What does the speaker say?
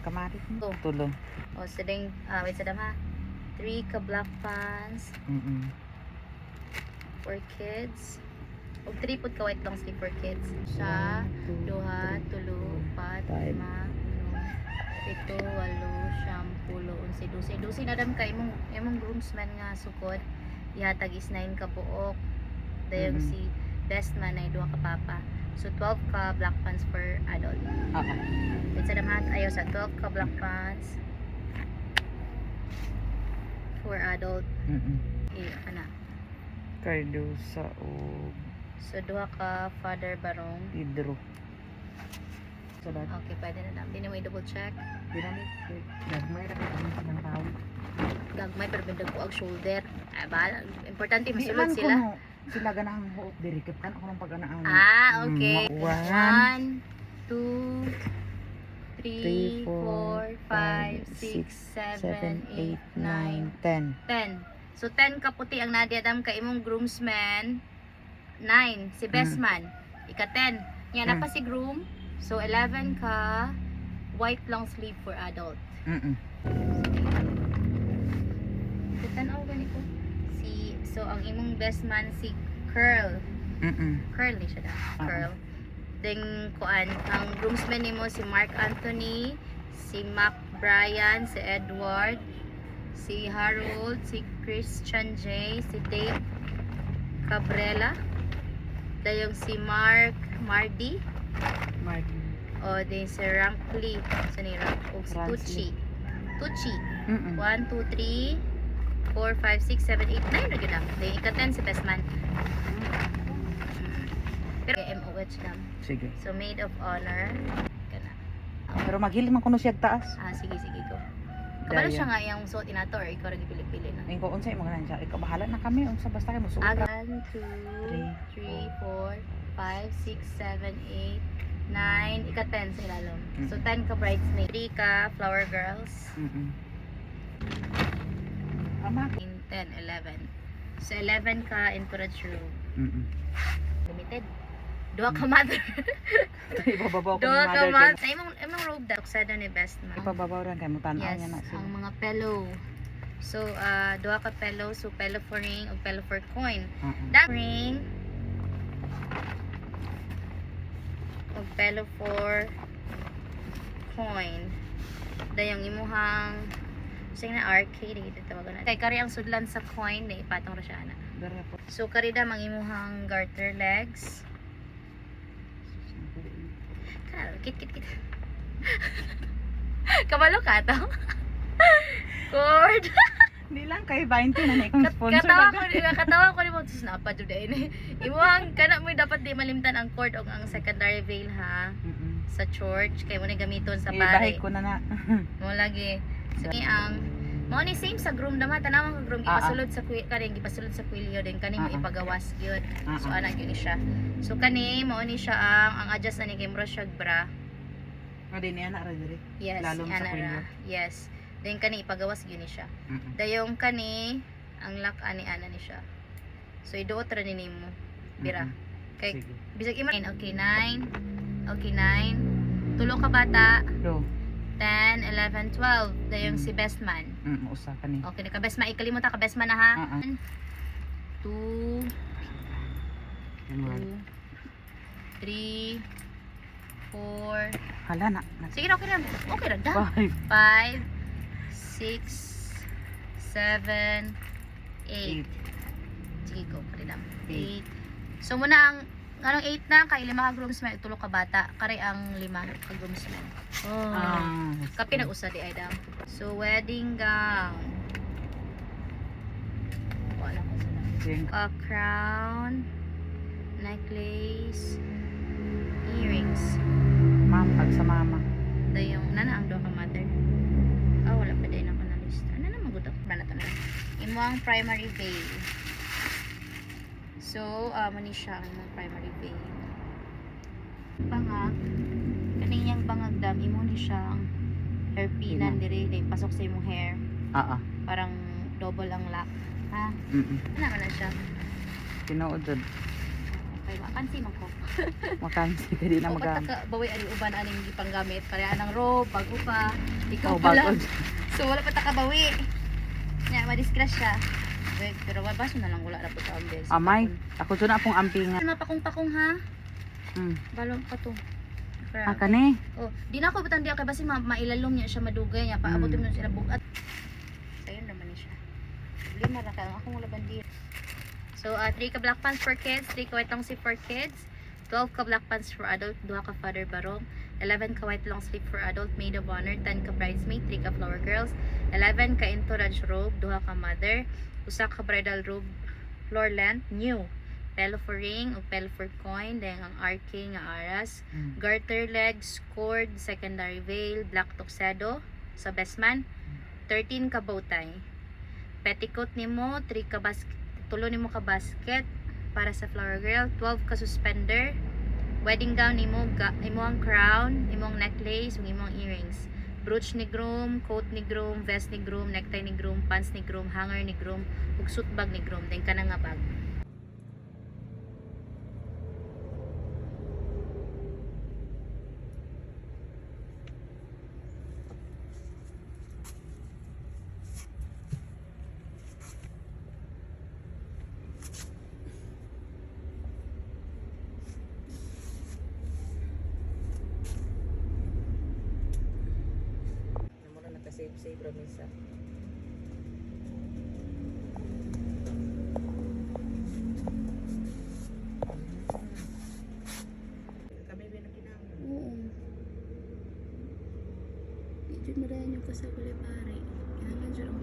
Kamarit mo. Oh. Tulo. O sading, wait sa dama. 3 ka black pants for kids. O 3 pud ka white long sleeve for kids. Siya, 2, 3, 4, 5, 6, 7, 8, 9, 10, 11, 12, 13, 14, 15, 16, 17, 18, 19, 20, 21, 22, 23, 24, 25, 26, 27, 8, 9, 10. 12 ka imong groomsman nga sukod. Ihatag is 9 ka buok. Dayong si best man ay 2 ka papa. So 12 ka black pants for adult. Oo. Wait sa dama. Ayaw sa 12 ka black pants for adult. Ana. Cardosa o So 2 ka father barong. Pedro. So that. Okay, pwede na lang. Hindi mo i-double check. Dinamit. Gagmay ra ka ng tao. Gagmay pero bendag ko ang shoulder. Ay ba, importante Di masulod man sila. kuno, sila ganang buok diri kan ako ng pag-anaang. Okay. 1 2 3 3, 4 5 6 7 8 9 10. 10. So 10 ka puti ang Nadia Dam ka imong groomsman. 9 si best man. Ika 10. Yan na pa si groom. So 11 ka white long sleeve for adult. Tanaw ganito. So ang imong best man si Curl. Curl ni siya da. Curl. Then kuan ang groomsmen nimo si Mark Anthony, si Mac Brian, si Edward, si Harold, si Christian J, si Dave Cabrera, dayong si Mark Mardy, o din si Rankly, sa ni Rank, o si Tucci. Tucci. 1, 2, 3 4, 5, 6, 7, 8, 9 na gina. Dahil ika-10 si best man. Pero MOH lang. Sige. So maid of honor. Kana. Pero maghilig man kuno siya taas. Sige go. Kabalo Daya. siya nga yung suot inato or ikaw rin pili-pili na. Ay ko unsay mo ganan siya. Ikaw bahala na kami unsa basta kay mo suot. 1, 2, 3, 4, 5, 6, 7, 8, 9. Ika-10 sa ilalom. So 10 ka bridesmaid. 3 ka flower girls. Ama. 10, 11. So 11 ka encourage room. Limited. 2 ka mother. Ipababaw ko ni Doa ka mother. man. Sa imong robe da. Tuxedo ni best man. Ipababaw ran kay mo tan-aw Yes, niya na sila. ang mga pillow. So, 2 ka pillow. So, pillow for ring o pillow for coin. That ring o pillow for coin. Dayong imuhang sige na arcade ito tawagan na. Kay kari ang sudlan sa coin na ipatong ra siya ana. Dara po. So, kari da mang imuhang garter legs. Kit. Kabalo ka to? Cord. Di lang kay 20 na ni kung sponsor. Katawa ko ni mo sus na pa jud ini. Imuhang kana mo dapat di malimtan ang cord o ang secondary veil ha sa church kay mo ni gamiton sa Ibahay pare. ko na na. Mo lagi. Sige ang mo ni same sa groom dama tanawang groom ipasulod sa kani gipasulod sa kwilyo din kani mo ipagawas gyud. So ana gyud ni siya. So kani mo ni siya ang adjust ani kay mo siya bra. Adi ni ana ra diri. Yes, Lalom sa ana kwilyo. ra. Yes. Then kani ipagawas gyud ni siya. Dayong kani ang lock ani ana ni siya. So iduot ra ni nimo. Bira. Kay Sige. bisag ima okay 9. Okay 9. Tulo ka bata. Do. 10, 11, 12. Dayong si best man. Usa ka ni. Okay, ka best man. Ikalimutan ka best man na ha. 2 3 4. Hala na. Sige na, okay na. Okay na da. 5. 5 6 7 8. Sige ko, kali lang. 8. So muna ang anong 8 na kay 5 ka groomsmen, tulo ka bata. Kare ang 5 ka groomsmen. Kapi nag-usa di ay daw. So wedding gown. Wala ko sila. Crown, necklace, earrings. Ma'am, pag sa mama. Dayong nana ang 2 ka mother. Wala pa din ako na list. Ano naman gusto? Bana to na. Imo ang primary veil. So, mani siya ang imong primary veil. Bangag. Kaniyang bangag dam imo ni siya ang hairpinan diri day pasok sa imong hair. Parang double ang lock. Ha? Ano man na siya? Tinuod jud. kay makansi man ko. Makansi ka di na O magamit. pagka bawi ani uban aning gipanggamit para anang robe bago pa. Ikaw Oh, pala. bago. So wala pa ta kabawi. Nya madisgrasya. Pero wabaso na lang wala na po sa ambel. Amay, ako to na pong ampingan. Ano pakong ha? Mm. Balong pa to. Ah, kani. Oh, di na ako butang diya kay basi mailalom niya siya madugay niya paabotin mo sila bugat. Ayun naman ni siya. Problema ra ka ang akong laban diya. So 3 ka black pants for kids, 3 ka white long sleeve for kids, 12 ka black pants for adult, 2 ka father barong, 11 ka white long sleeve for adult, maid of honor, 10 ka bridesmaid, 3 ka flower girls, 11 ka entourage robe, 2 ka mother, 1 ka bridal robe, floor length, new. Pelo for ring o pelo for coin, then ang arking nga aras, garter legs, cord, secondary veil, black tuxedo sa best man, 13 ka bow tie. Petticoat nimo, 3 ka basket, tulo nimo ka basket para sa flower girl, 12 ka suspender. Wedding gown nimo, imo ang crown, imo ang necklace, ug imo ang earrings. Brooch ni groom, coat ni groom, vest ni groom, necktie ni groom, pants ni groom, hanger ni groom, ug suit bag ni groom, then kanang nga bag. Muna naka-save ramisa. Kami binaginang. Oo. Di dyan madayan yung kasabali pare. Kailangan dyan ang